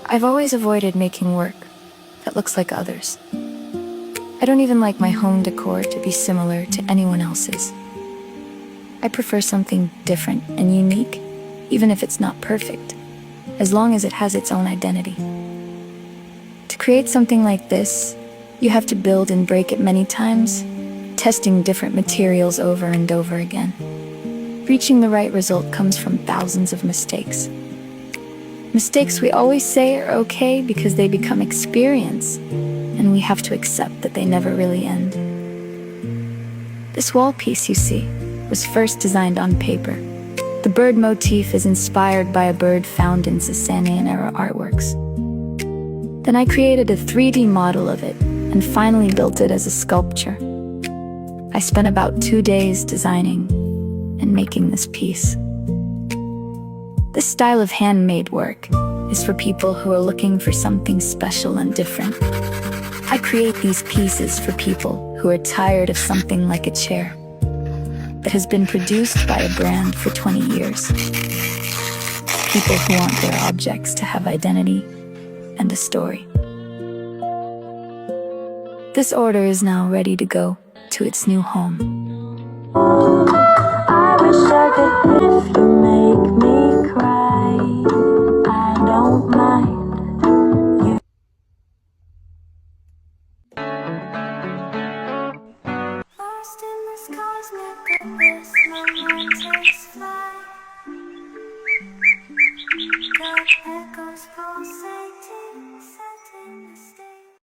I've always avoided making work that looks like others. I don't even like my home decor to be similar to anyone else's. I prefer something different and unique, even if it's not perfect, as long as it has its own identity. To create something like this, you have to build and break it many times, testing different materials over and over again. Reaching the right result comes from thousands of mistakes. Mistakes we always say are okay because they become experience, and we have to accept that they never really end. This wall piece you see was first designed on paper. The bird motif is inspired by a bird found in Sasanian-era artworks. Then I created a 3D model of it and finally built it as a sculpture. I spent about 2 days designing and making this piece. This style of handmade work is for people who are looking for something special and different. I create these pieces for people who are tired of something like a chair that has been produced by a brand for 20 years. People who want their objects to have identity and a story. This order is now ready to go to its new home. I wish I could live